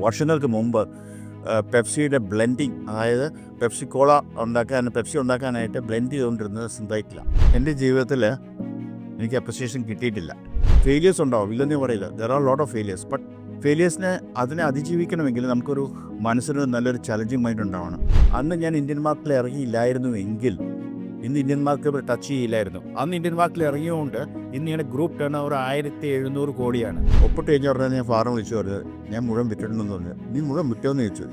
വർഷങ്ങൾക്ക് മുമ്പ് പെപ്സിയുടെ ബ്ലെൻഡിങ്, അതായത് പെപ്സി ഉണ്ടാക്കാനായിട്ട് ബ്ലെൻഡ് ചെയ്തുകൊണ്ടിരുന്നത് സിന്തൈറ്റിലാണ്. എൻ്റെ ജീവിതത്തിൽ എനിക്ക് അപ്രിസിയേഷൻ കിട്ടിയിട്ടില്ല. ഫെയിലിയേഴ്സ് ഉണ്ടാവും, ഇല്ലെന്നേ പറയില്ല. There are lot of failures. But അതിനെ അതിജീവിക്കണമെങ്കിൽ നമുക്കൊരു മനസ്സിന് നല്ലൊരു ചലഞ്ചിങ് മൈൻഡ് ഉണ്ടാവണം. അന്ന് ഞാൻ ഇന്ത്യൻ മാർക്കറ്റിൽ ഇറങ്ങിയില്ലായിരുന്നുവെങ്കിൽ ഇന്ന് ഇന്ത്യൻ മാർക്കറ്റ് ടച്ച് ചെയ്യില്ലായിരുന്നു. അന്ന് ഇന്ത്യൻ മാർക്കറ്റിൽ ഇറങ്ങിയതുകൊണ്ട് ഇന്ന് ഇങ്ങനെ ഗ്രൂപ്പ് ടേൺ ഓവർ 1700 കോടിയാണ്. ഒപ്പിട്ട് കഴിഞ്ഞ പറഞ്ഞാൽ ഞാൻ ഫാറം വിളിച്ചു പറഞ്ഞത് ഞാൻ മുഴുവൻ വിറ്റിട്ടുണ്ടെന്ന് പറഞ്ഞു. നീ മുഴുവൻ വിറ്റോന്ന് ചോദിച്ചു.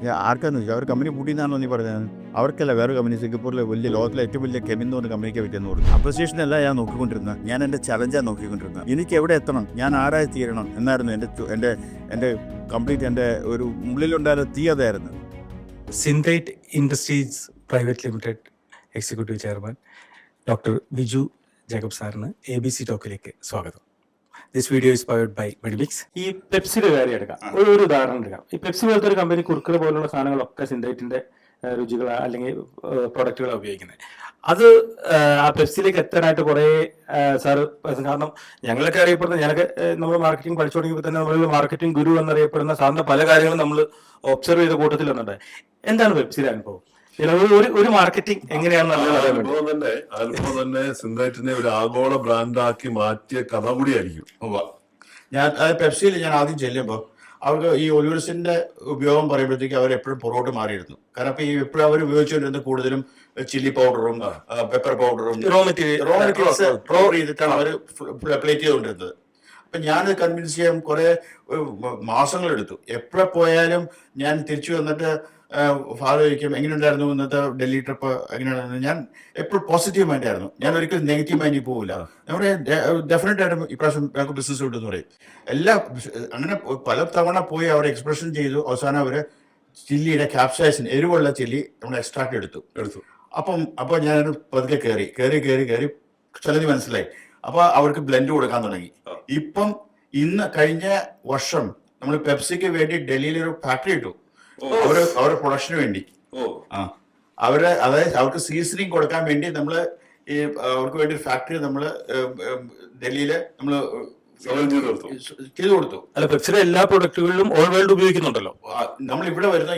ഞാൻ ആർക്കാന്ന് ചോദിച്ചു. അവർ കമ്പനി പൂട്ടിയെന്നാണോ നീ പറഞ്ഞത്? അവർക്കല്ല, വേറെ കമ്പനി സിംഗപ്പൂരിലെ ലോകത്തിലെ ഏറ്റവും വലിയ കെമിൻ പറഞ്ഞ കമ്പനിക്ക് വിറ്റെന്ന് പറഞ്ഞു. അപ്രിസിയേഷനല്ല ഞാൻ നോക്കിക്കൊണ്ടിരുന്നത്, ഞാൻ എൻ്റെ ചലഞ്ചാണ് നോക്കിക്കൊണ്ടിരുന്നത്. എനിക്ക് എവിടെ എത്തണം, ഞാൻ ആരായി തീരണം എന്നായിരുന്നു എൻ്റെ കംപ്ലീറ്റ് എൻ്റെ ഒരു ഉള്ളിലുണ്ടായിരുന്ന തീ അതായിരുന്നു. Synthite industries private limited executive chairman doctor Viju Jacob സാറിന് ABC ടോക്കിലേക്ക് സ്വാഗതം. This video is powered by Medimix. ഈ പെപ്സിയുടെ കാര്യം എടുക്കാം, ഒരു ഉദാഹരണം എടുക്കാം. ഈ പെപ്സി പോലത്തെ ഒരു കമ്പനി കുർക്കുറെ പോലുള്ള സാധനങ്ങളൊക്കെ സിന്തൈറ്റിന്റെ രുചികൾ അല്ലെങ്കിൽ പ്രൊഡക്റ്റുകളാണ് ഉപയോഗിക്കുന്നത്. അത് ആ പെപ്സിയിലേക്ക് എത്താനായിട്ട് കുറേ സാറ്, കാരണം ഞങ്ങളൊക്കെ അറിയപ്പെടുന്ന, ഞാനൊക്കെ നമ്മൾ മാർക്കറ്റിംഗ് പഠിച്ചു തുടങ്ങിയപ്പോൾ തന്നെ നമ്മൾ മാർക്കറ്റിംഗ് ഗുരു എന്നറിയപ്പെടുന്ന സാറിന്റെ പല കാര്യങ്ങളും നമ്മൾ ഒബ്സർവ് ചെയ്ത കൂട്ടത്തിൽ വന്നിട്ട് എന്താണ് പെപ്സിയുടെ അനുഭവം, ഒരു മാർക്കറ്റിംഗ് എങ്ങനെയാണെന്ന് അനുഭവം തന്നെ സിന്തൈറ്റിനെ ഒരു ആഗോള ബ്രാൻഡാക്കി മാറ്റിയ കഥ കൂടിയായിരിക്കും. ഞാൻ പെപ്സിയിൽ ഞാൻ ആദ്യം ചെല്ലുമ്പോൾ അവർക്ക് ഈ ഒലിവ്സിന്റെ ഉപയോഗം പറയുമ്പോഴത്തേക്ക് അവർ എപ്പോഴും പുറകോട്ട് മാറിയിരുന്നു. കാരണം ഇപ്പൊ എപ്പോഴും അവർ ഉപയോഗിച്ചുകൊണ്ടിരുന്നത് കൂടുതലും ചില്ലി പൗഡറും പെപ്പർ പൗഡറും റോ മെറ്റീരിയൽസ് ചെയ്തിട്ടാണ് അവർ പ്ലേറ്റ് ചെയ്തുകൊണ്ടിരുന്നത്. അപ്പൊ ഞാനത് കൺവിൻസ് ചെയ്യാൻ കുറെ മാസങ്ങളെടുത്തു. എപ്പോഴെ പോയാലും ഞാൻ തിരിച്ചു വന്നിട്ട് ഫാദർ ചോദിക്കും എങ്ങനെയുണ്ടായിരുന്നു ഇന്നത്തെ ഡൽഹി ട്രിപ്പ്, എങ്ങനെയായിരുന്നു. ഞാൻ എപ്പോഴും പോസിറ്റീവ് മൈൻഡ് ആയിരുന്നു, ഞാൻ ഒരിക്കലും നെഗറ്റീവ് മൈൻഡിൽ പോകില്ല. നമ്മുടെ ഡെഫിനറ്റ് ആയിട്ടും ഇപ്രാവശ്യം ഞങ്ങൾക്ക് ബിസിനസ് കിട്ടുമെന്ന് പറയും. അങ്ങനെ പല തവണ പോയി അവർ എക്സ്പ്രഷൻ ചെയ്തു. അവസാനം അവർ ചില്ലിയുടെ ക്യാപ്സൈസിൻ, എരിവുള്ള ചില്ലി നമ്മൾ എക്സ്ട്രാക്ട് എടുത്തു. അപ്പോൾ ഞാൻ പതുക്കെ കയറി ചിലത് മനസ്സിലായി. അപ്പോൾ അവർക്ക് ബ്ലെൻഡ് കൊടുക്കാൻ തുടങ്ങി. ഇപ്പം കഴിഞ്ഞ വർഷം നമ്മൾ പെപ്സിക്ക് വേണ്ടി ഡൽഹിയിൽ ഒരു ഫാക്ടറി ഇട്ടു, അവരുടെ പ്രൊഡക്ഷന് വേണ്ടി. അതായത് അവർക്ക് സീസണിങ് കൊടുക്കാൻ വേണ്ടി നമ്മള് അവർക്ക് വേണ്ടി ഫാക്ടറി നമ്മള് ഡൽഹിയില് നമ്മള് ചെയ്തു കൊടുത്തു. അല്ല, പെപ്സിയുടെ എല്ലാ പ്രൊഡക്റ്റുകളിലും ഓൾ വേൾഡ് ഉപയോഗിക്കുന്നുണ്ടല്ലോ. നമ്മൾ ഇവിടെ വരുന്ന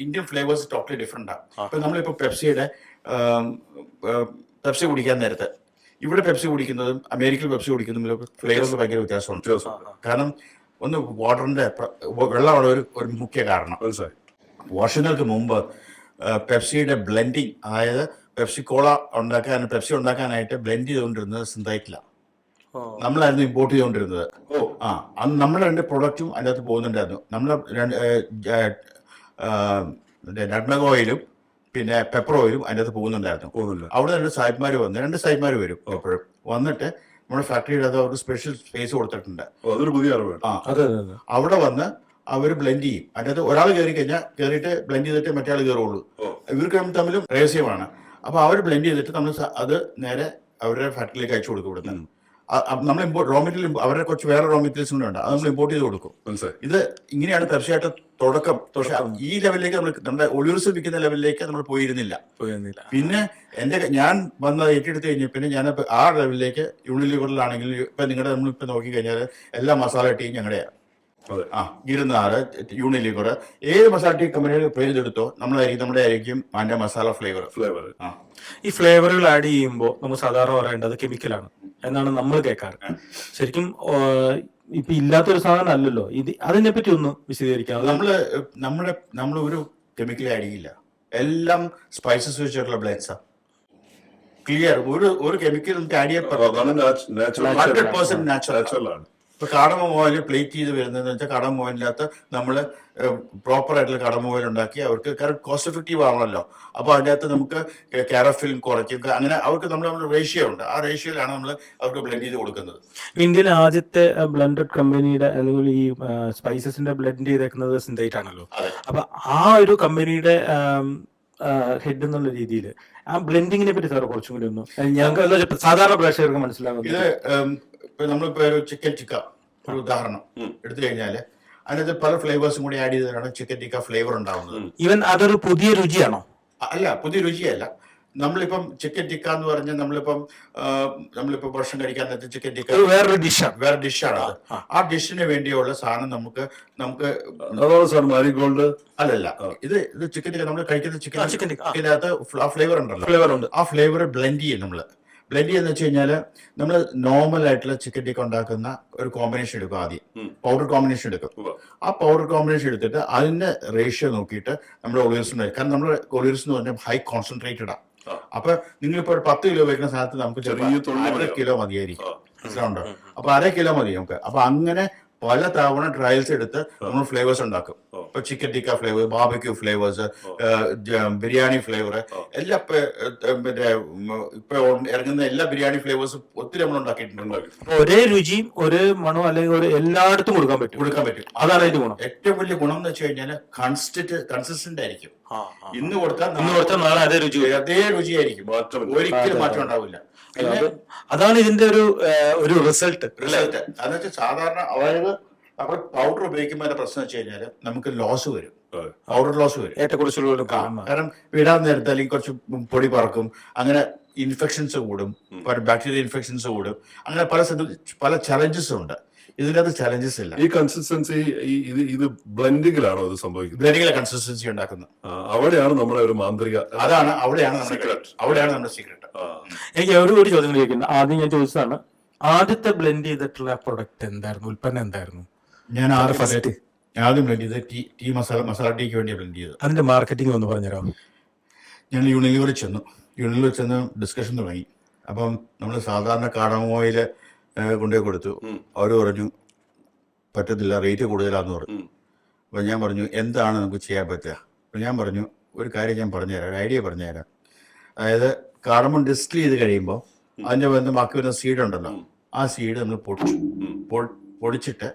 ഇന്ത്യൻ ഫ്ലേവേഴ്സ് ടോട്ടലി ഡിഫറെന്റ് ആണ്. ഇപ്പൊ നമ്മളിപ്പോ പെപ്സിയുടെ പെപ്സി കുടിക്കാൻ നേരത്തെ ഇവിടെ പെപ്സി കുടിക്കുന്നതും അമേരിക്കയിൽ പെപ്സി കുടിക്കുന്നതും ഫ്ലേവേഴ്സ് ഭയങ്കര വ്യത്യാസമുണ്ട്. കാരണം ഒന്ന് വാട്ടറിന്റെ വെള്ളമാണ് ഒരു മുഖ്യ കാരണം. വർഷങ്ങൾക്ക് മുമ്പ് പെപ്സിയുടെ ബ്ലെൻഡിങ്, അതായത് പെപ്സി ഉണ്ടാക്കാനായിട്ട് ബ്ലെൻഡ് ചെയ്തുകൊണ്ടിരുന്നത് സിന്തൈറ്റിലാണ്. നമ്മളായിരുന്നു ഇമ്പോർട്ട് ചെയ്തുകൊണ്ടിരുന്നത്. അന്ന് നമ്മുടെ 2 പ്രൊഡക്റ്റും അതിനകത്ത് പോകുന്നുണ്ടായിരുന്നു. നമ്മളെ നട്ട്മഗ് ഓയിലും പിന്നെ പെപ്പർ ഓയിലും അതിനകത്ത് പോകുന്നുണ്ടായിരുന്നു. അവിടെ 2 സായിപ്പ്മാർ വരും എപ്പോഴും. വന്നിട്ട് നമ്മുടെ ഫാക്ടറിയുടെ ഒരു സ്പെഷ്യൽ സ്പേസ് കൊടുത്തിട്ടുണ്ട്. അവിടെ വന്ന് അവർ ബ്ലെൻഡ് ചെയ്യും. അതിനകത്ത് ഒരാൾ കയറിയിട്ട് ബ്ലെൻഡ് ചെയ്തിട്ട് മറ്റേ ആൾ കയറുള്ളൂ. ഇവർക്ക് തമ്മിലും രഹസ്യമാണ്. അപ്പൊ അവർ ബ്ലെൻഡ് ചെയ്തിട്ട് നമ്മൾ അത് നേരെ അവരുടെ ഫാക്ടറിയിലേക്ക് അയച്ചു കൊടുക്കും. ഇവിടുന്ന് നമ്മൾ റോ മെറ്റീരിയൽ, അവരുടെ കുറച്ച് വേറെ റോ മെറ്റീരിയൽസ് കൂടെ ഉണ്ട്, അത് നമ്മൾ ഇമ്പോർട്ട് ചെയ്ത് കൊടുക്കും. ഇത് ഇങ്ങനെയാണ് തീർച്ചയായിട്ടും തുടക്കം. പക്ഷെ ഈ ലെവലിലേക്ക് നമ്മുടെ ഒലിവ്സ് വിൽക്കുന്ന ലെവലിലേക്ക് നമ്മൾ പോയിരുന്നില്ല. പിന്നെ ഞാൻ വന്നത് ഏറ്റെടുത്ത് കഴിഞ്ഞ പിന്നെ ഞാൻ ആ ലെവലിലേക്ക് യൂണിലിവറിലാണെങ്കിൽ ഇപ്പൊ നമ്മളിപ്പോ നോക്കി കഴിഞ്ഞാൽ എല്ലാ മസാല ടീം ഞങ്ങളുടെയാണ്. ഇരുന്നാറ്, യൂണിലിവർ, ഏത് മസാല ടീ കമ്പനികൾ പേരെടുത്തോ നമ്മുടെ ആയിരിക്കും അതിന്റെ മസാല ഫ്ലേവർ. ഈ ഫ്ലേവറുകൾ ആഡ് ചെയ്യുമ്പോൾ നമ്മൾ സാധാരണ പറയേണ്ടത് കെമിക്കലാണ് എന്നാണ് നമ്മൾ കേൾക്കാറ്. ശരിക്കും ഇപ്പൊ ഇല്ലാത്തൊരു സാധനം അല്ലല്ലോ ഇത്. അതിനെ പറ്റി ഒന്ന് വിശദീകരിക്കാം. നമ്മൾ ഒരു കെമിക്കൽ ആഡ് ചെയ്യില്ല, എല്ലാം സ്പൈസസ് വെച്ചിട്ടുള്ള ബ്ലെൻഡ്സാ. ക്ലിയർ, ഒരു കെമിക്കൽ നമുക്ക് ആഡ് ചെയ്യാൻ 100% നാച്ചുറൽ ആണ്. ഇപ്പൊ കാടമ ഓയിൽ പ്ലേറ്റ് ചെയ്ത് വരുന്നതെന്ന് വെച്ചാൽ കാടമ ഓയിലിനകത്ത് നമ്മൾ പ്രോപ്പർ ആയിട്ടുള്ള കാടമ ഓയിൽ ഉണ്ടാക്കി അവർക്ക്, കാരണം കോസ്റ്റ് എഫക്റ്റീവ് ആണല്ലോ. അപ്പൊ അതിൻ്റെ അകത്ത് നമുക്ക് കാരഫിൽ കുറയ്ക്കും. അങ്ങനെ അവർക്ക് നമ്മൾ റേഷ്യോ ഉണ്ട്, ആ റേഷ്യോയിലാണ് നമ്മൾ അവർക്ക് ബ്ലെൻഡ് ചെയ്ത് കൊടുക്കുന്നത്. ഇന്ത്യയിലെ ആദ്യത്തെ ബ്ലെൻഡഡ് കമ്പനിയുടെ അല്ലെങ്കിൽ ഈ സ്പൈസസിന്റെ ബ്ലെൻഡ് ചെയ്തേക്കുന്നത് സിന്തൈറ്റ് ആണല്ലോ. അപ്പൊ ആ ഒരു കമ്പനിയുടെ ഹെഡ് എന്നുള്ള രീതിയിൽ ആ ബ്ലെൻഡിങ്ങിനെ പറ്റി സാർ കുറച്ചും കൂടി ഒന്ന് ഞങ്ങൾക്ക് സാധാരണ പ്രേക്ഷകർക്ക് മനസ്സിലാകും. ഇത് നമ്മളിപ്പോ ഒരു ചിക്കൻ ടിക്ക ഒരു ഉദാഹരണം എടുത്തു കഴിഞ്ഞാല് അതിനകത്ത് പല ഫ്ലേവേഴ്സും കൂടി ആഡ് ചെയ്തതാണ് ചിക്കൻ ടിക്ക ഫ്ലേവർ ഉണ്ടാവുന്നത്. ഈവൻ അതൊരു പുതിയ രുചിയാണോ? അല്ല, പുതിയ രുചിയല്ല. നമ്മളിപ്പം ചിക്കൻ ടിക്ക എന്ന് പറഞ്ഞാൽ നമ്മളിപ്പം ഭക്ഷണം കഴിക്കാൻ നേരത്തെ ചിക്കൻ ടിക്ക വേറൊരു ഡിഷാണ്. വേറെ ഡിഷാണ് അത്. ആ ഡിഷിന് വേണ്ടിയുള്ള സാധനം നമുക്ക് അതാണ് സാർ മാരിഗോൾഡ്. അല്ലല്ല, ഇത് ചിക്കൻ ടിക്ക നമ്മൾ കഴിക്കുന്ന ചിക്കൻ ടിക്ക. ചിക്കനകത്ത് ആ ഫ്ലേവർ ഉണ്ടല്ലോ, ഫ്ലേവർ ഉണ്ട്. ആ ഫ്ലേവർ ബ്ലെൻഡ് ചെയ്യും നമ്മള്. ബ്ലെൻഡ് ചെയ്യുന്ന വെച്ച് കഴിഞ്ഞാൽ നമ്മൾ നോർമൽ ആയിട്ടുള്ള ചിക്കൻ ടിക്ക ഉണ്ടാക്കുന്ന ഒരു കോമ്പിനേഷൻ എടുക്കും. ആദ്യം പൗഡർ കോമ്പിനേഷൻ എടുക്കും. ആ പൗഡർ കോമ്പിനേഷൻ എടുത്തിട്ട് അതിന്റെ റേഷ്യോ നോക്കിയിട്ട് നമ്മൾ ഒളിയർസ്, കാരണം നമ്മുടെ ഒളിയർസ് എന്ന് പറഞ്ഞാൽ ഹൈ കോൺസെൻട്രേറ്റഡ് ആണ്. അപ്പൊ നിങ്ങളിപ്പോ ഒരു 10 കിലോ വെക്കുന്ന സാധനത്ത് നമുക്ക് ചിലപ്പോൾ 1/2 കിലോ മതിയായിരിക്കും. മനസ്സിലാവുണ്ടോ? അപ്പൊ 1/2 കിലോ മതി നമുക്ക്. അപ്പൊ അങ്ങനെ പല തവണ ട്രയൽസ് എടുത്ത് നമ്മൾ ഫ്ലേവേഴ്സ് ഉണ്ടാക്കും. ഇപ്പൊ chicken tikka flavour, barbecue flavours, biryani flavour, എല്ലാ ഇപ്പൊ ഇറങ്ങുന്ന എല്ലാ ബിരിയാണി ഫ്ലേവേഴ്സും ഒത്തിരി നമ്മൾ ഉണ്ടാക്കിയിട്ടുണ്ട്. ഒരേ രുചിയും ഒരേ മണവും അല്ലെങ്കിൽ ഒരു എല്ലായിടത്തും കൊടുക്കാൻ പറ്റും. അതാണ് അതിന്റെ ഗുണം. ഏറ്റവും വലിയ ഗുണം എന്ന് വെച്ച് കഴിഞ്ഞാൽ കൺസിസ്റ്റന്റ് ആയിരിക്കും. ഇന്ന് കൊടുത്താൽ നാളെ അതേ രുചിയായിരിക്കും, ഒരിക്കലും മാറ്റം ഉണ്ടാവില്ല. അതാണ് ഇതിന്റെ ഒരു റിസൾട്ട്. അതെന്ന് വെച്ചാൽ സാധാരണ അതായത് നമ്മൾ പൗഡർ ഉപയോഗിക്കുമ്പോൾ അതിന്റെ പ്രശ്നം വെച്ച് കഴിഞ്ഞാൽ നമുക്ക് ലോസ് വരും, പൗഡർ ലോസ് വരും. ഏറ്റക്കുറച്ചിലുകൾ കാരണം വിടാൻ നേരത്തെ അല്ലെങ്കിൽ കുറച്ച് പൊടി പറക്കും, അങ്ങനെ ഇൻഫെക്ഷൻസ് കൂടും, ബാക്ടീരിയൽ ഇൻഫെക്ഷൻസ് കൂടും, അങ്ങനെ പല ചലഞ്ചസും ഉണ്ട്. ഇതിനകത്ത് ചലഞ്ചസ് ഇല്ല. ഈ കൺസിസ്റ്റൻസി ഇത് ബ്ലെൻഡിങ്ങിലാണോ ഇത് സംഭവിക്കുന്നത്? ബ്ലെൻഡിങ്ങിലെ കൺസിസ്റ്റൻസി ഉണ്ടാക്കുന്നത് അവിടെയാണ് നമ്മുടെ ഒരു മാന്ത്രിക, അവിടെയാണ് നമ്മുടെ സീക്രട്ട്. എനിക്ക് ഒരു ചോദ്യം ചോദിക്കുന്നത്, ആദ്യം ഞാൻ ചോദിച്ചതാണ്, ആദ്യത്തെ ബ്ലെൻഡ് ചെയ്തിട്ടുള്ള പ്രൊഡക്റ്റ് എന്തായിരുന്നു, ഉൽപ്പന്നം എന്തായിരുന്നു? ഞാൻ ആദ്യം ബ്ലെൻഡ് ചെയ്ത് ടീ മസാല ടീക്ക് വേണ്ടി ബ്ലെൻഡ് ചെയ്തത്. അതിന്റെ മാർക്കറ്റിംഗ് ഒന്ന് പറഞ്ഞുതരാമോ? ഞാൻ യൂണിലിവറിൽ ചെന്ന് ഡിസ്കഷൻ തുടങ്ങി. അപ്പം നമ്മൾ സാധാരണ കാർഡമം ഓയിൽ കൊണ്ടുപോയി കൊടുത്തു. അവർ പറഞ്ഞു പറ്റത്തില്ല, റേറ്റ് കൂടുതലാന്ന് പറഞ്ഞു. അപ്പം ഞാൻ പറഞ്ഞു എന്താണ് നമുക്ക് ചെയ്യാൻ പറ്റുക? അപ്പം ഞാൻ പറഞ്ഞു ഒരു കാര്യം ഞാൻ പറഞ്ഞുതരാം, ഒരു ഐഡിയ പറഞ്ഞുതരാം. അതായത് കാർഡമം ഡിസ്റ്റിൽ ചെയ്ത് കഴിയുമ്പോൾ അതിൻ്റെ ബാക്കി വരുന്ന സീഡ് ഉണ്ടല്ലോ, ആ സീഡ് നമ്മൾ പൊടിച്ചിട്ട്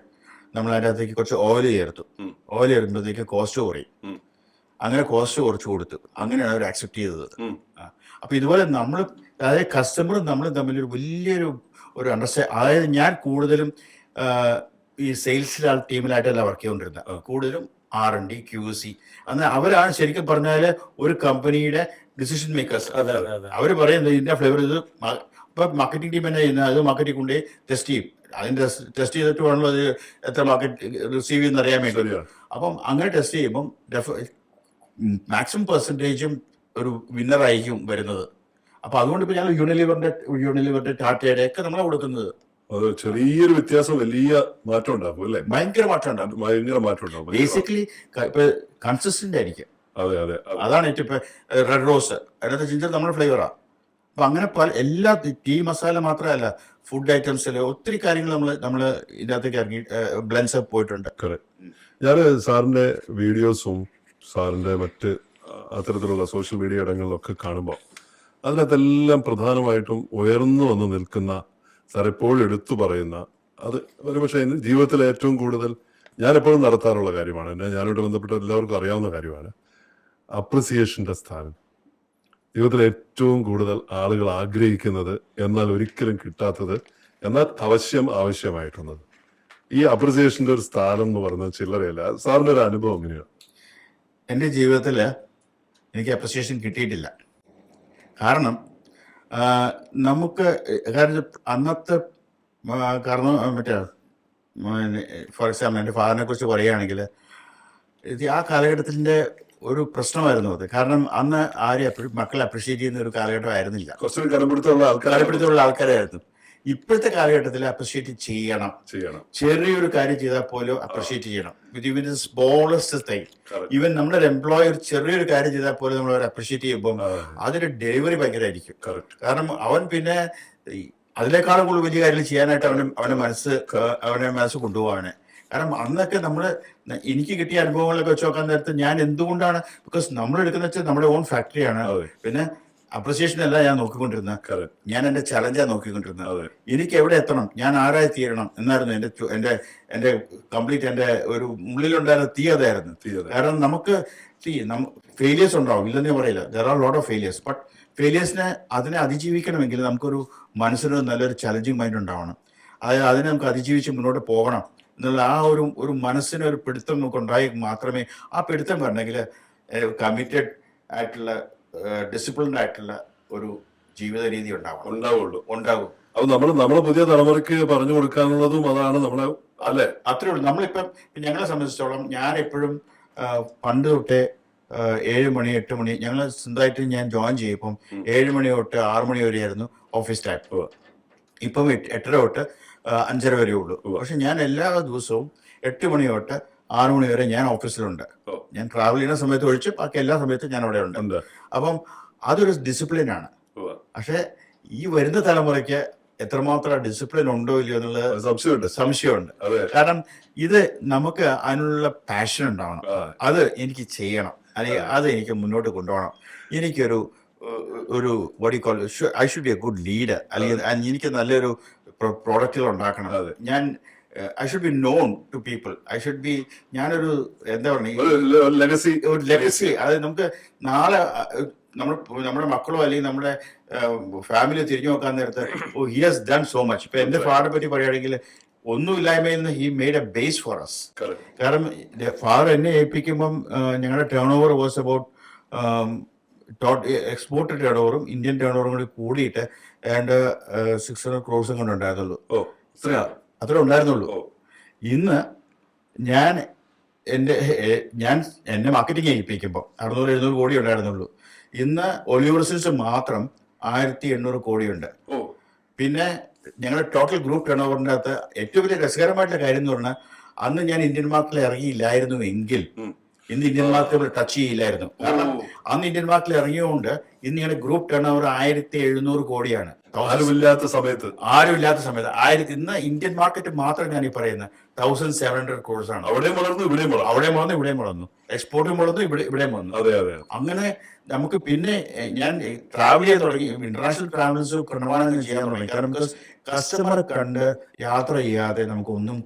നമ്മൾ അതിൻ്റെ അകത്തേക്ക് കുറച്ച് ഓയിൽ ചേർത്തു. ഓയിൽ ചേർക്കുമ്പോഴത്തേക്ക് കോസ്റ്റ് കുറയും. അങ്ങനെ കോസ്റ്റ് കുറച്ച് കൊടുത്തു. അങ്ങനെയാണ് അവർ ആക്സെപ്റ്റ് ചെയ്തത്. അപ്പൊ ഇതുപോലെ അതായത് കസ്റ്റമറും നമ്മളും തമ്മിലൊരു വലിയൊരു അതായത് ഞാൻ കൂടുതലും ഈ സെയിൽസ് ടീമിലായിട്ടല്ല വർക്ക് ചെയ്തുകൊണ്ടിരുന്നത്. കൂടുതലും R&D, QC, അന്ന് അവരാണ് ശരിക്കും പറഞ്ഞാൽ ഒരു കമ്പനിയുടെ ഡിസിഷൻ മേക്കേഴ്സ്. അവർ പറയുന്നത് ഇതിന്റെ ഫ്ലേവർ ഇത്. ഇപ്പൊ മാർക്കറ്റിംഗ് ടീം തന്നെ ചെയ്യുന്നത്, അത് മാർക്കറ്റിംഗ് കൊണ്ട് ടെസ്റ്റ് ചെയ്യും. അതിന്റെ ടെസ്റ്റ് ചെയ്തിട്ട് വേണമല്ലോ അത് എത്ര മാർക്കറ്റ് റിസീവ് ചെയ്യുന്ന അറിയാൻ വേണ്ടി. അപ്പം അങ്ങനെ ടെസ്റ്റ് ചെയ്യുമ്പം മാക്സിമം പെർസെൻറ്റേജും ഒരു വിന്നറായിരിക്കും വരുന്നത്. അപ്പൊ അതുകൊണ്ട് ഇപ്പൊ ഞങ്ങൾ യൂണിലിവറിന്റെ ടാറ്റയുടെ ഒക്കെ നമ്മളെ കൊടുക്കുന്നത്. അത് ചെറിയൊരു വ്യത്യാസം വലിയ മാറ്റം ഉണ്ടാകും അല്ലേ? ഭയങ്കര മാറ്റം ഉണ്ടാകും. ബേസിക്കലി ഇപ്പൊ കൺസിസ്റ്റന്റ് ആയിരിക്കും. അതാണ് ഏറ്റവും ഇപ്പൊ റെഡ് റോസ്, അതിനകത്ത് ജിഞ്ചർ നമ്മുടെ ഫ്ലേവറാ. അപ്പൊ അങ്ങനെ എല്ലാ ടീ മസാല മാത്രമല്ല, ഫുഡ് ഐറ്റംസില് ഒത്തിരി കാര്യങ്ങൾ നമ്മള് ഇതിനകത്തേക്ക് ഇറങ്ങി ബ്ലെൻഡ്സ് പോയിട്ടുണ്ട്. ഞാൻ സാറിന്റെ വീഡിയോസും സാറിന്റെ മറ്റ് അത്തരത്തിലുള്ള സോഷ്യൽ മീഡിയ ഇടങ്ങളിലൊക്കെ കാണുമ്പോൾ അതിനകത്തെല്ലാം പ്രധാനമായിട്ടും ഉയർന്നു വന്ന് നിൽക്കുന്ന, സാർ എപ്പോഴും എടുത്തു പറയുന്ന, അത് ഒരുപക്ഷെ ജീവിതത്തിൽ ഏറ്റവും കൂടുതൽ ഞാൻ എപ്പോഴും നടത്താറുള്ള കാര്യമാണ്, ഞാനിവിടെ ബന്ധപ്പെട്ട എല്ലാവർക്കും അറിയാവുന്ന കാര്യമാണ്, അപ്രിസിയേഷന്റെ സ്ഥാനം. ജീവിതത്തിൽ ഏറ്റവും കൂടുതൽ ആളുകൾ ആഗ്രഹിക്കുന്നത്, എന്നാൽ ഒരിക്കലും കിട്ടാത്തത്, എന്നാൽ ആവശ്യമായിട്ടുള്ളത്. ഈ അപ്രിസിയേഷന്റെ ഒരു സ്ഥാനം എന്ന് പറയുന്നത് ചില്ലറയല്ല. സാറിന്റെ ഒരു അനുഭവം എങ്ങനെയാണ്? എൻ്റെ ജീവിതത്തിൽ എനിക്ക് അപ്രിസിയേഷൻ കിട്ടിയിട്ടില്ല. കാരണം അന്നത്തെ കാരണം ഫോർ എക്സാമ്പിൾ എൻ്റെ ഫാദറിനെ കുറിച്ച് പറയുകയാണെങ്കിൽ, ആ കാലഘട്ടത്തിൻ്റെ ഒരു പ്രശ്നമായിരുന്നു അത്. കാരണം അന്ന് ആരും മക്കളെ അപ്രിഷിയേറ്റ് ചെയ്യുന്ന ഒരു കാലഘട്ടം ആയിരുന്നില്ല. കുറച്ചൊരു കലപിടുത്തമുള്ള ആൾക്കാരായിരുന്നു. ഇപ്പോഴത്തെ കാലഘട്ടത്തിൽ അപ്രിഷിയേറ്റ് ചെയ്യണം. ചെറിയൊരു കാര്യം ചെയ്താൽ പോലും അപ്രിഷിയേറ്റ് ചെയ്യണം. ഇവൻ സ്മോളസ്റ്റ് തിങ്. ഈവൻ നമ്മുടെ ഒരു എംപ്ലോയർ ചെറിയൊരു കാര്യം ചെയ്താൽ പോലും നമ്മൾ അവർ അപ്രിഷിയേറ്റ് ചെയ്യുമ്പോൾ അതിന്റെ ഡെലിവറി ഭയങ്കരമായിരിക്കും. കാരണം അവൻ പിന്നെ അതിനേക്കാളും കൂടുതൽ വലിയ കാര്യങ്ങൾ ചെയ്യാനായിട്ട് അവന്റെ മനസ്സ് കൊണ്ടുപോവാണ്. കാരണം അന്നൊക്കെ എനിക്ക് കിട്ടിയ അനുഭവങ്ങളൊക്കെ വെച്ച് നോക്കാൻ നേരത്ത് ഞാൻ എന്തുകൊണ്ടാണ്, ബിക്കോസ് നമ്മൾ എടുക്കുന്ന വെച്ചാൽ നമ്മുടെ ഓൺ ഫാക്ടറിയാണ്. പിന്നെ അപ്രിസിയേഷൻ അല്ല ഞാൻ നോക്കിക്കൊണ്ടിരുന്നത്, ഞാൻ എന്റെ ചലഞ്ചാണ് നോക്കിക്കൊണ്ടിരുന്നത്. എനിക്ക് എവിടെ എത്തണം, ഞാൻ ആരായി തീരണം എന്നായിരുന്നു എന്റെ കംപ്ലീറ്റ് എന്റെ ഒരു ഉള്ളിലുണ്ടായിരുന്ന തീ അതായിരുന്നു. കാരണം നമുക്ക് ഫെയിലിയേഴ്സ് ഉണ്ടാവും, ഇല്ലെന്നേ പറയില്ല, there are lot of failures. But ഫെയിലിയേഴ്സിനെ അതിനെ അതിജീവിക്കണമെങ്കിൽ നമുക്കൊരു മനസ്സിന് നല്ലൊരു ചലഞ്ചിങ് മൈൻഡ് ഉണ്ടാവണം. അതായത് അതിനെ നമുക്ക് അതിജീവിച്ച് മുന്നോട്ട് പോകണം എന്നുള്ള ആ ഒരു മനസ്സിന് ഒരു പിടുത്തം നമുക്ക് ഉണ്ടായി മാത്രമേ ആ പിടുത്തം വരണമെങ്കിൽ കമ്മിറ്റഡ് ആയിട്ടുള്ള ഡിസിപ്ലിൻഡ് ആയിട്ടുള്ള ഒരു ജീവിത രീതി ഉണ്ടാവണം, ഉണ്ടാവും. അപ്പൊ നമ്മളെ പുതിയ തലമുറയ്ക്ക് പറഞ്ഞു കൊടുക്കാനുള്ളതും അതാണ് നമ്മളെ, അല്ലെ? അത്രേ ഉള്ളൂ. നമ്മളിപ്പം ഞങ്ങളെ സംബന്ധിച്ചിടത്തോളം ഞാൻ എപ്പോഴും പണ്ട് തൊട്ടേ 7 മണി 8 മണി ഞങ്ങൾ സ്വന്തമായിട്ട് ഞാൻ ജോയിൻ ചെയ്യപ്പം 7 മണി തൊട്ട് 6 മണി വരെയായിരുന്നു ഓഫീസ് ടൈം. ഇപ്പം 8:30 തൊട്ട് 5:30 വരെ ഉള്ളൂ. പക്ഷെ ഞാൻ എല്ലാ ദിവസവും 8 മണി തൊട്ട് 6 മണി വരെ ഞാൻ ഓഫീസിലുണ്ട്. ഞാൻ ട്രാവൽ ചെയ്യുന്ന സമയത്ത് ഒഴിച്ച് ബാക്കി എല്ലാ സമയത്തും ഞാൻ അവിടെ ഉണ്ട്. അപ്പം അതൊരു ഡിസിപ്ലിനാണ്. പക്ഷെ ഈ വരുന്ന തലമുറയ്ക്ക് എത്രമാത്രം ഡിസിപ്ലിൻ ഉണ്ടോ ഇല്ലയോ എന്നുള്ളത് സംശയമുണ്ട്. കാരണം ഇത് നമുക്ക് അതിനുള്ള പാഷൻ ഉണ്ടാവണം. അത് എനിക്ക് ചെയ്യണം, അല്ലെങ്കിൽ അത് എനിക്ക് മുന്നോട്ട് കൊണ്ടുപോകണം. എനിക്കൊരു I should be a good leader, അല്ലെങ്കിൽ എനിക്ക് നല്ലൊരു പ്രോഡക്റ്റുകൾ ഉണ്ടാക്കണം. ഞാൻ I should be known to people. ഞാനൊരു എന്താ പറയുക, ഒരു ലെഗസി. അത് നമുക്ക് നാളെ നമ്മുടെ മക്കളോ അല്ലെങ്കിൽ നമ്മുടെ ഫാമിലി തിരിഞ്ഞു നോക്കാൻ നേരത്ത് he has done so much. ഇപ്പൊ എന്റെ ഫാദറിനെ പറ്റി പറയുകയാണെങ്കിൽ ഒന്നുമില്ലായ്മയിൽ നിന്ന് he made a base for us. കാരണം ഫാദർ എന്നെ ഏൽപ്പിക്കുമ്പം ഞങ്ങളുടെ turnover was about export ടേൺ ഓവറും ഇന്ത്യൻ ടേൺ ഓവറും കൂടി കൂടിയിട്ട് ഏതാണ്ട് 600 crores കൊണ്ട് ഉണ്ടായിരുന്നുള്ളൂ. അത്ര ഉണ്ടായിരുന്നുള്ളൂ. ഇന്ന് എന്നെ മാർക്കറ്റിംഗ് ഏൽപ്പിക്കുമ്പോൾ 600-700 കോടി ഉണ്ടായിരുന്നുള്ളൂ. ഇന്ന് ഒലിവർസിൽസ് മാത്രം 1800 കോടിയുണ്ട്. പിന്നെ ഞങ്ങളുടെ ടോട്ടൽ ഗ്രൂപ്പ് ടേൺ ഓവറിൻ്റെ അകത്ത് ഏറ്റവും വലിയ രസകരമായിട്ടുള്ള കാര്യം എന്ന് പറഞ്ഞാൽ അന്ന് ഞാൻ ഇന്ത്യൻ മാർക്കറ്റിൽ ഇറങ്ങിയില്ലായിരുന്നു എങ്കിൽ ഇന്ന് ഇന്ത്യൻ മാർക്കറ്റ് ടച്ച് ചെയ്യില്ലായിരുന്നു. കാരണം അന്ന് ഇന്ത്യൻ മാർക്കറ്റിൽ ഇറങ്ങിയതുകൊണ്ട് ഇന്ന് ഞങ്ങളുടെ ഗ്രൂപ്പ് ടേൺ ഓവർ 1700 കോടിയാണ്. ആരുമില്ലാത്ത സമയത്ത് ഇന്ന് ഇന്ത്യൻ മാർക്കറ്റ് മാത്രം ഞാൻ ഈ പറയുന്നത് 1700 crores ആണ്. അവിടെ വളർന്നു ഇവിടെയും വളർന്നു, എക്സ്പോർട്ടും വളർന്നു, ഇവിടെയും വന്നു. അങ്ങനെ നമുക്ക് പിന്നെ ഞാൻ ട്രാവൽ ചെയ്യാൻ തുടങ്ങി. ഇന്റർനാഷണൽ ട്രാവൽസ് പ്രമാണം ചെയ്യാൻ തുടങ്ങി. കാരണം കസ്റ്റമറെ കണ്ട് യാത്ര ചെയ്യാതെ നമുക്കൊന്നും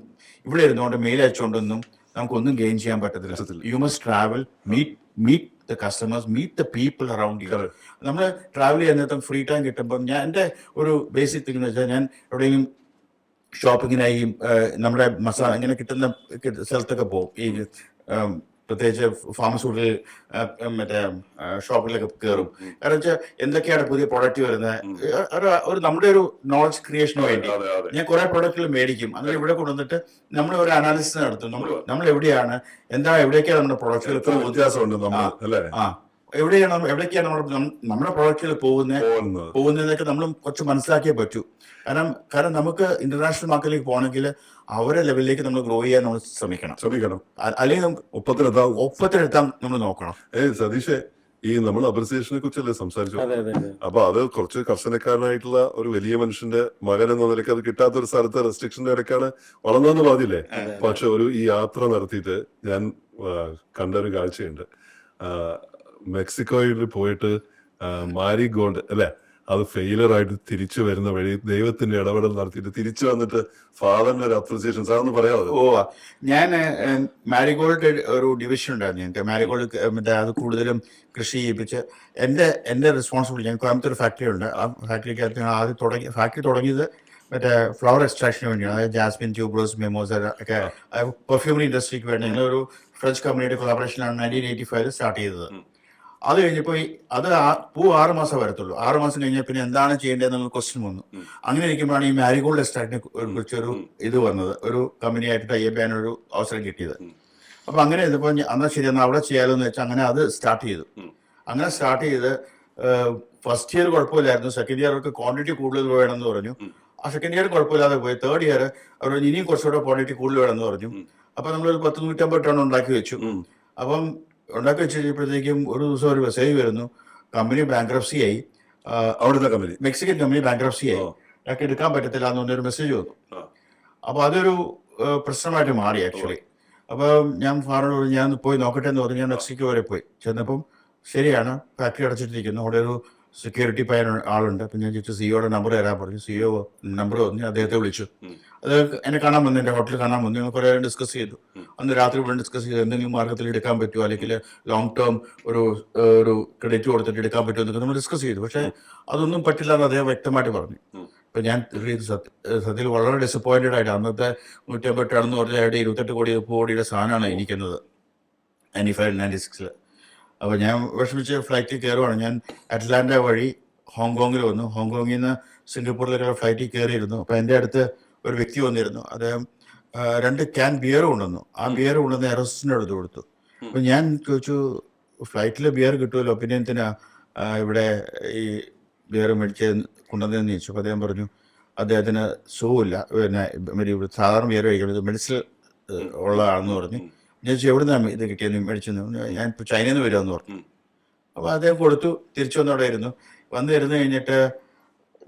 ഇവിടെ ഇരുന്നുകൊണ്ട് മെയിൽ അയച്ചുകൊണ്ടൊന്നും നമുക്കൊന്നും ഗെയിൻ ചെയ്യാൻ പറ്റത്തില്ല. You must travel, meet the customers, meet the people around you. നമ്മൾ ട്രാവൽ ചെയ്യുന്ന ഫ്രീ ടൈം കിട്ടുമ്പം എൻ്റെ ഒരു ബേസിക് തിങ് എന്ന് വെച്ചാൽ ഞാൻ എവിടെയെങ്കിലും ഷോപ്പിങ്ങിനായി നമ്മുടെ മസാല ഇങ്ങനെ കിട്ടുന്ന സ്ഥലത്തൊക്കെ പോകും. ഈ പ്രത്യേകിച്ച് ഫാർമസ്യൂട്ടിക്കൽ മറ്റേ ഷോപ്പിലൊക്കെ കയറും. കാരണം വെച്ചാൽ എന്തൊക്കെയാണ് പുതിയ പ്രൊഡക്റ്റ് വരുന്നത്, നമ്മുടെ ഒരു നോളജ് ക്രിയേഷന് വേണ്ടി ഞാൻ കുറെ പ്രൊഡക്റ്റുകൾ മേടിക്കും. അങ്ങനെ ഇവിടെ കൊണ്ടുവന്നിട്ട് നമ്മൾ ഒരു അനാലിസിസ് നടത്തും. നമ്മൾ എവിടെയാണ് എവിടേക്കാണ് നമ്മുടെ പ്രൊഡക്റ്റുകൾ വ്യത്യാസമുണ്ട്, എവിടേക്കാണ് നമ്മുടെ പ്രൊഡക്റ്റുകൾ പോകുന്നതൊക്കെ നമ്മൾ കുറച്ച് മനസ്സിലാക്കിയേ പറ്റൂ. കാരണം നമുക്ക് ഇന്റർനാഷണൽ മാർക്കറ്റിലേക്ക് പോകണമെങ്കിൽ അവരെ ലെവലിലേക്ക് നമ്മൾ ഗ്രോ ചെയ്യാൻ നമ്മൾ ശ്രമിക്കണം. അല്ലെങ്കിൽ ഒപ്പത്തിനെത്താൻ നമ്മൾ നോക്കണം. സതീഷേ, ഈ നമ്മൾ അപ്രിസിയേഷനെ കുറിച്ചല്ലേ സംസാരിച്ചു? അപ്പൊ അത് കുറച്ച് കർശനക്കാരനായിട്ടുള്ള ഒരു വലിയ മനുഷ്യന്റെ മകൻ എന്ന നിലയ്ക്ക് അത് കിട്ടാത്ത ഒരു സ്ഥലത്ത് റെസ്ട്രിക്ഷന്റെ ഇടയ്ക്കാണ് വളർന്നതെന്ന് പറഞ്ഞില്ലേ? പക്ഷെ ഈ യാത്ര നടത്തിയിട്ട് ഞാൻ കണ്ട ഒരു കാഴ്ചയുണ്ട്. മെക്സിക്കോയിൽ പോയിട്ട് മാരി ഗോൾഡ് അല്ലെ, അത് ഫെയിലർ ആയിട്ട് തിരിച്ചു വരുന്ന വഴി ദൈവത്തിന്റെ ഇടപെടൽ നടത്തിയിട്ട് തിരിച്ചു വന്നിട്ട് ഫാദറിന്റെ ഒരു അപ്രിസിയേഷൻ സാറൊന്ന് പറയാമോ? ഞാൻ മാരിഗോൾഡ് ഒരു ഡിവിഷൻ ഉണ്ടായിരുന്നു ഞങ്ങൾക്ക്. മാരിഗോൾഡ് അത് കൂടുതലും കൃഷി ചെയ്യിപ്പിച്ച് എന്റെ റെസ്പോൺസിബിലിറ്റി. ഞാൻ കോയമ്പത്തൂർ ഫാക്ടറി ഉണ്ട്. ആ ഫാക്ടറിക്ക് ഫാക്ടറി തുടങ്ങിയത് മറ്റേ ഫ്ലവർ എക്സ്ട്രാക്ഷന് വേണ്ടിയാണ്. അതായത് ജാസ്മിൻ, ട്യൂബ്രോസ്, മെമോസ ഒക്കെ പെർഫ്യൂമറി ഇൻഡസ്ട്രിക്ക് വേണ്ടി ഞങ്ങളൊരു ഫ്രഞ്ച് കമ്പനിയുടെ കൊളാബറേഷനാണ് 1985 സ്റ്റാർട്ട് ചെയ്തത്. അത് കഴിഞ്ഞപ്പോൾ അത് 6 മാസം വരത്തുള്ളൂ. 6 മാസം കഴിഞ്ഞാൽ പിന്നെ എന്താണ് ചെയ്യേണ്ടതെന്നുള്ള ക്വസ്റ്റ്യൻ വന്നു. അങ്ങനെ ഇരിക്കുമ്പോഴാണ് ഈ മാരിഗോൾഡ് എക്സ്ട്രാക്റ്റിനെ കുറിച്ചൊരു ഇത് വന്നത്. ഒരു കമ്പനിയായിട്ട് ടൈപ്പ് ചെയ്യാനൊരു അവസരം കിട്ടിയത്. അപ്പൊ അങ്ങനെ ഇതിപ്പോൾ എന്നാൽ ശരി എന്നാൽ അവിടെ ചെയ്യാലോ എന്ന് വെച്ചാൽ അങ്ങനെ അത് സ്റ്റാർട്ട് ചെയ്തു. അങ്ങനെ സ്റ്റാർട്ട് ചെയ്ത് ഫസ്റ്റ് ഇയർ കുഴപ്പമില്ലായിരുന്നു. സെക്കൻഡ് ഇയർ അവർക്ക് ക്വാണ്ടിറ്റി കൂടുതൽ വേണമെന്ന് പറഞ്ഞു. ആ സെക്കൻഡ് ഇയർ കുഴപ്പമില്ലാതെ പോയി. തേർഡ് ഇയർ അവർ ഇനിയും കുറച്ചുകൂടെ ക്വാണ്ടിറ്റി കൂടുതൽ വേണമെന്ന് പറഞ്ഞു. അപ്പൊ നമ്മളൊരു 150 ടൺ ഉണ്ടാക്കി വെച്ചു. അപ്പം ഉണ്ടാക്കി വെച്ച് കഴിഞ്ഞപ്പോഴത്തേക്കും ഒരു ദിവസം ഒരു മെസ്സേജ് വരുന്നു, കമ്പനി ബാങ്ക്രപ്സി ആയി. അവിടുത്തെ കമ്പനി, മെക്സിക്കൻ കമ്പനി ബാങ്ക്രപ്സി ആയി, ഞങ്ങൾക്ക് എടുക്കാൻ പറ്റത്തില്ല എന്ന് പറഞ്ഞൊരു മെസ്സേജ് വന്നു. അപ്പൊ അതൊരു പ്രശ്നമായിട്ട് മാറി ആക്ച്വലി. അപ്പൊ ഞാൻ ഫാറിനോട് ഞാൻ പോയി നോക്കട്ടെ എന്ന് പറഞ്ഞു. ഞാൻ മെക്സിക്കോ വരെ പോയി. ചെന്നപ്പം ശരിയാണ്, ഫാക്ടറി അടച്ചിട്ടിരിക്കുന്നു. അവിടെ ഒരു സെക്യൂരിറ്റി പയ്യൻ ആളുണ്ട്. അപ്പം ഞാൻ ചോദിച്ചു സിഇഒയുടെ നമ്പർ തരാൻ പറഞ്ഞു. സിഇഒ നമ്പർ വന്നു, അദ്ദേഹത്തെ വിളിച്ചു. അത് എന്നെ കാണാൻ വന്നു, എൻ്റെ ഹോട്ടലിൽ കാണാൻ വന്നു. ഞങ്ങൾ കുറേ ഡിസ്കസ് ചെയ്തു. അന്ന് രാത്രി ഇവിടെ ഡിസ്കസ് ചെയ്തു എന്തെങ്കിലും മാർഗത്തിൽ എടുക്കാൻ പറ്റുമോ, അല്ലെങ്കിൽ ലോങ് ടേം ഒരു ക്രെഡിറ്റ് കൊടുത്തിട്ട് എടുക്കാൻ പറ്റുമോ എന്നൊക്കെ നമ്മൾ ഡിസ്കസ് ചെയ്തു. പക്ഷേ അതൊന്നും പറ്റില്ല എന്ന് അദ്ദേഹം വ്യക്തമായിട്ട് പറഞ്ഞു. ഇപ്പം ഞാൻ സത്യത്തിൽ വളരെ ഡിസപ്പോയിന്റഡ് ആയിട്ട്, അന്നത്തെ 150 ടൺ എന്ന് പറഞ്ഞാൽ 28 കോടിയുടെ സാധനമാണ് എനിക്കുന്നത് 95-96. അപ്പോൾ ഞാൻ വിഷമിച്ച് ഫ്ലൈറ്റിൽ കയറുവാണ്. ഞാൻ അറ്റ്ലാന്റ വഴി ഹോങ്കോങ്ങിൽ വന്നു. ഹോങ്കോങ്ങിൽ നിന്ന് സിംഗപ്പൂരിലേക്കുള്ള ഫ്ലൈറ്റിൽ കയറിയിരുന്നു. അപ്പോൾ എൻ്റെ അടുത്ത് ഒരു വ്യക്തി വന്നിരുന്നു. അദ്ദേഹം 2 ക്യാൻ ബിയർ കൊണ്ടുവന്നു. ആ ബിയർ കൊണ്ടുവന്ന് എയർഹോസ്റ്റസിൻ്റെ അടുത്ത് കൊടുത്തു. അപ്പോൾ ഞാൻ ചോദിച്ചു, ഫ്ലൈറ്റിൽ ബിയർ കിട്ടുമല്ലോ, പിന്നെ എന്തിനാ ഇവിടെ ഈ ബിയർ മേടിച്ച് കൊണ്ടുവന്നതെന്ന് ചോദിച്ചു. അപ്പോൾ അദ്ദേഹം പറഞ്ഞു അദ്ദേഹത്തിന് സുഖമില്ല, പിന്നെ സാധാരണ ബിയർ കഴിക്കുന്നത് മെഡിസിൻ ഉള്ളതാണെന്ന് പറഞ്ഞു. ഞാൻ ചോദിച്ചു എവിടെ നിന്നാണ് ഇത് കിട്ടിയെന്ന് മേടിച്ചെന്ന്. ഞാൻ ഇപ്പോൾ ചൈനയിൽ നിന്ന് വരുമെന്ന് പറഞ്ഞു. അപ്പോൾ അദ്ദേഹം കൊടുത്തു. തിരിച്ചു വന്നവിടെ ഇരുന്നു. വന്നിരുന്ന് കഴിഞ്ഞിട്ട്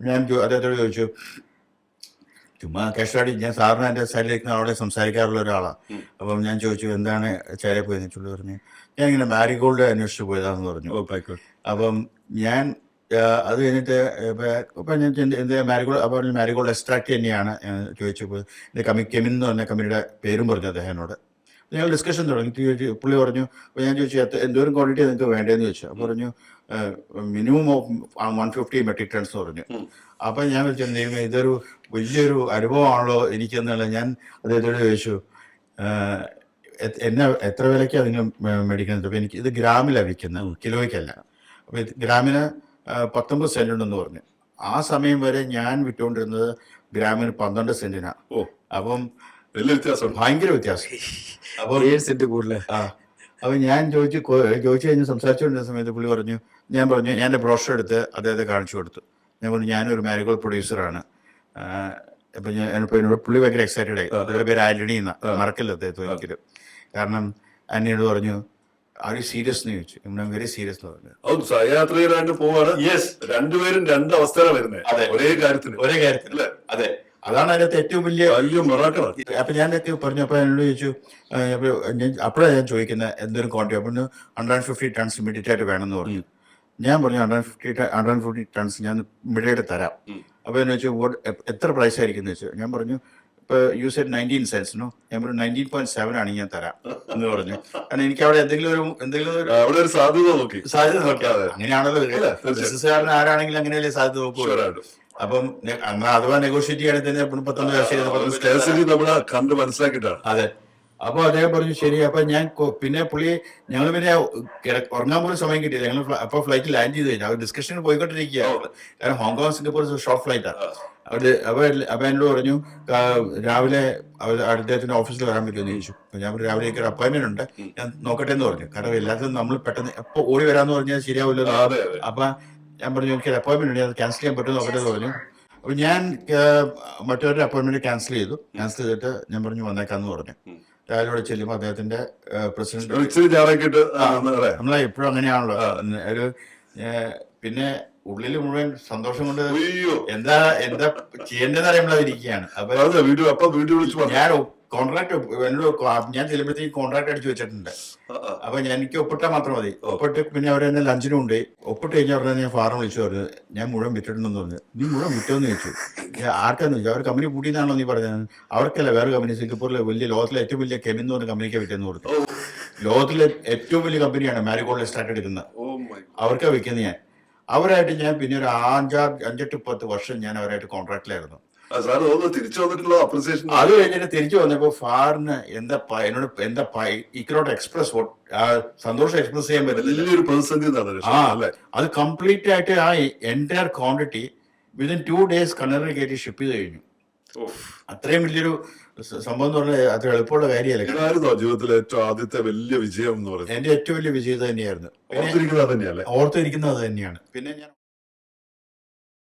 ഞാൻ അദ്ദേഹത്തോട് ചോദിച്ചു, ചുമ്മാ കാഷ്വാടി, ഞാൻ സാറിന് എൻ്റെ സൈഡിലേക്ക് അവിടെ സംസാരിക്കാറുള്ള ഒരാളാണ്. അപ്പം ഞാൻ ചോദിച്ചു എന്താണ് ചൈനയിൽ പോയെന്ന് ചുള്ളി പറഞ്ഞു. ഞാൻ ഇങ്ങനെ മാരിഗോൾഡ് അന്വേഷിച്ച് പോയതാണെന്ന് പറഞ്ഞു. അപ്പം ഞാൻ അത് കഴിഞ്ഞിട്ട് ഇപ്പം ഞാൻ എന്ത് മാരിഗോൾഡ്, അപ്പോൾ മാരിഗോൾഡ് എക്സ്ട്രാക്ട് തന്നെയാണ് ചോദിച്ചപ്പോൾ കെമിൻ എന്ന് പറഞ്ഞ കമ്പനിയുടെ പേരും പറഞ്ഞു അദ്ദേഹത്തിനോട്. ഞങ്ങൾ ഡിസ്കഷൻ തുടങ്ങി. പുള്ളി പറഞ്ഞു, അപ്പോൾ ഞാൻ ചോദിച്ചു എന്തോരം ക്വാണ്ടിറ്റി നിങ്ങൾക്ക് വേണ്ടതെന്ന് ചോദിച്ചു. അപ്പോൾ പറഞ്ഞു മിനിമം 150 മെട്രിക് ടൺസ് എന്ന് പറഞ്ഞു. അപ്പം ഞാൻ വിളിച്ചു ഇതൊരു വലിയൊരു അനുഭവമാണല്ലോ എനിക്കെന്നുള്ള ഞാൻ അദ്ദേഹത്തോട് ചോദിച്ചു എത്ര വിലയ്ക്ക് അതിന് മേടിക്കുന്നത്. അപ്പോൾ എനിക്ക് ഇത് ഗ്രാമിലാണ് വിൽക്കുന്നത്, കിലോയ്ക്കല്ല. അപ്പോൾ ഇത് ഗ്രാമിന് 19 സെന്റ് ഉണ്ടെന്ന് പറഞ്ഞു. ആ സമയം വരെ ഞാൻ വിറ്റുകൊണ്ടിരുന്നത് ഗ്രാമിന് 12 സെന്റിനാണ്. അപ്പം ഭയങ്കര വ്യത്യാസം. അപ്പോൾ 7 സെന്റ് കൂടുതൽ. അപ്പം ഞാൻ ചോദിച്ചു കഴിഞ്ഞ് സംസാരിച്ചുകൊണ്ടിരുന്ന സമയത്ത് പുള്ളി പറഞ്ഞു, ഞാൻ ഞാൻ എൻ്റെ ബ്രോഷർ എടുത്ത് അദ്ദേഹത്തെ കാണിച്ചു കൊടുത്തു. ഞാൻ പറഞ്ഞു ഞാനൊരു മാരിഗോൾഡ് പ്രൊഡ്യൂസറാണ്. അപ്പം എന്നോട് പുള്ളി ഭയങ്കര എക്സൈറ്റഡ് ആയി. അദ്ദേഹത്തിന്റെ പേര് ആന്റണി എന്നാ, മറക്കില്ല അദ്ദേഹത്തെ ഒരിക്കലും. കാരണം ആന്റണിയോട് പറഞ്ഞു ആര് സീരിയസ് എന്ന് ചോദിച്ചു. വെരി സീരിയസ് എന്ന് പറഞ്ഞു. സഹയാത്രികരായിട്ട് പോവാണ്. രണ്ടുപേരും 2 അവസ്ഥയിലാണ് വരുന്നത്, ഒരേ കാര്യത്തിൽ. അതെ, അതാണ് അതിനകത്ത് ഏറ്റവും വലിയ മിറാക്കിളാ. അപ്പൊ ഞാനൊക്കെ പറഞ്ഞു. അപ്പൊ എന്നോട് ചോദിച്ചു, അപ്പോഴാണ് ഞാൻ ചോദിക്കുന്നത് എന്തൊരു ക്വാണ്ടിറ്റി. അപ്പൊ 150 ടൺസ് ഇമ്മീഡിയറ്റ് ആയിട്ട് വേണമെന്ന് പറഞ്ഞു. ഞാൻ പറഞ്ഞു 150 ടൺസ് ഞാൻ ഇമ്മീഡിയറ്റ് തരാം. അപ്പൊ എന്നു വെച്ചു എത്ര പ്രൈസ് ആയിരിക്കും എന്ന് വെച്ചു. ഞാൻ പറഞ്ഞു ഇപ്പൊ യു സെഡ് 19 സെന്റ്സിനോ. ഞാൻ പറഞ്ഞു 19.7 ആണ് ഞാൻ തരാം എന്ന് പറഞ്ഞു. കാരണം എനിക്ക് അവിടെ എന്തെങ്കിലും ഒരു സാധ്യത നോക്കിയാൽ അങ്ങനെയാണല്ലോ ബിസിനസ്സുകാരൻ ആരാണെങ്കിലും അങ്ങനെയല്ലേ സാധ്യത നോക്കുള്ളൂ. അപ്പം അഥവാ നെഗോഷിയേറ്റ് ചെയ്യണമെങ്കിൽ തന്നെ 19 നമ്മളെ കണ്ട് മനസ്സിലാക്കിയിട്ടാണ്. അതെ. അപ്പൊ അദ്ദേഹം പറഞ്ഞു ശരി. അപ്പൊ ഞാൻ പിന്നെ പുള്ളി ഞങ്ങൾ പിന്നെ ഉറങ്ങാൻ പോലും സമയം കിട്ടിയില്ല. ഞങ്ങൾ അപ്പൊ ഫ്ലൈറ്റ് ലാൻഡ് ചെയ്ത് കഴിഞ്ഞു. അവർ ഡിസ്കഷൻ പോയിക്കൊണ്ടിരിക്കുകയാണ്. കാരണം ഹോങ്കോങ് സിംഗപ്പൂർ ഷോർട്ട് ഫ്ലൈറ്റാണ്. അപ്പൊ എന്നോട് പറഞ്ഞു രാവിലെ അദ്ദേഹത്തിന്റെ ഓഫീസിൽ വരാൻ പറ്റുമെന്ന് ചോദിച്ചു. ഞാൻ രാവിലെ ഒരു അപ്പോയിന്റ്മെന്റ് ഉണ്ട്, ഞാൻ നോക്കട്ടെ എന്ന് പറഞ്ഞു. കാരണം എല്ലാത്തിനും നമ്മൾ പെട്ടെന്ന് എപ്പോൾ ഓടി വരാന്ന് പറഞ്ഞാൽ ശരിയാവില്ലല്ലോ. അപ്പൊ ഞാൻ പറഞ്ഞു എനിക്ക് അപ്പോയിന്റ്മെന്റ് ഉണ്ട്, അത് ക്യാൻസൽ ചെയ്യാൻ പറ്റുമെന്ന് നോക്കട്ടെ എന്ന് പറഞ്ഞു. അപ്പൊ ഞാൻ മറ്റൊരു അപ്പോയിന്റ്മെന്റ് ക്യാൻസൽ ചെയ്തിട്ട് ഞാൻ പറഞ്ഞു വന്നേക്കാന്ന് പറഞ്ഞു. രാവിലെ ഇവിടെ ചെല്ലുമ്പോൾ അദ്ദേഹത്തിന്റെ പ്രസിഡന്റ് നമ്മളെ എപ്പോഴും അങ്ങനെയാണല്ലോ ഒരു പിന്നെ ഉള്ളിൽ മുഴുവൻ സന്തോഷം കൊണ്ട് എന്താ ചെയ്യേണ്ടതെന്ന് അറിയുമ്പോൾ ഇരിക്കുകയാണ്. അപ്പൊ ഞാൻ കോൺട്രാക്ട് എന്നോട് ഞാൻ ചെല്ലുമ്പോഴത്തേക്ക് കോൺട്രാക്ട് അടിച്ചു വെച്ചിട്ടുണ്ട്. അപ്പൊ എനിക്ക് ഒപ്പിട്ടാൽ മാത്രം മതി. ഒപ്പിട്ട് പിന്നെ അവരെന്നെ ലഞ്ചിനും ഉണ്ട്. ഒപ്പിട്ട് കഴിഞ്ഞാൽ അവരെ ഞാൻ ഫാറം വിളിച്ചു പറഞ്ഞു ഞാൻ മുഴുവൻ വിറ്റിട്ടുണ്ടെന്ന് പറഞ്ഞു. നീ മുഴുവൻ വിറ്റോന്ന് ചോദിച്ചു. ആർക്കാന്ന് ചോദിച്ചു. അവർ കമ്പനി പൂട്ടിയെന്നാണോ നീ പറഞ്ഞത്? അവർക്കല്ല, വേറെ കമ്പനി സിംഗപ്പൂരിലെ ലോകത്തിലെ ഏറ്റവും വലിയ കെമിൻ എന്ന് പറഞ്ഞ കമ്പനിക്ക് വിറ്റെന്ന് കൊടുത്തു. ലോകത്തിലെ ഏറ്റവും വലിയ കമ്പനിയാണ് മാരിഗോൾഡ് സ്റ്റാർട്ട് എടുക്കുന്നത്. അവർക്കാ വിൽക്കുന്നത് ഞാൻ. അവരായിട്ട് ഞാൻ പിന്നെ ഒരു 5-10 വർഷം ഞാൻ അവരായിട്ട് കോൺട്രാക്റ്റിലായിരുന്നു. അത് കഴിഞ്ഞിട്ട് തിരിച്ചു വന്നപ്പോ ഫാറിന് ഇക്കനോട്ട് എക്സ്പ്രസ് സന്തോഷം എക്സ്പ്രസ് ചെയ്യാൻ പറ്റുന്നില്ല. അത് കംപ്ലീറ്റ് ആയിട്ട് ആ എൻറ്റയർ ക്വാണ്ടിറ്റി വിതിൻ 2 days കണ്ണറിന് കയറ്റി ഷിപ്പ് ചെയ്ത് കഴിഞ്ഞു. അത്രയും വലിയൊരു സംഭവം എന്ന് പറഞ്ഞാൽ അത്ര എളുപ്പമുള്ള കാര്യമല്ല. ജീവിതത്തിലെ ഏറ്റവും ആദ്യത്തെ വലിയ വിജയം എന്ന് പറയുന്നത് എന്റെ ഏറ്റവും വലിയ വിജയം തന്നെയായിരുന്നു. ഓർത്തിരിക്കുന്നത് അത് തന്നെയാണ്. പിന്നെ ഞാൻ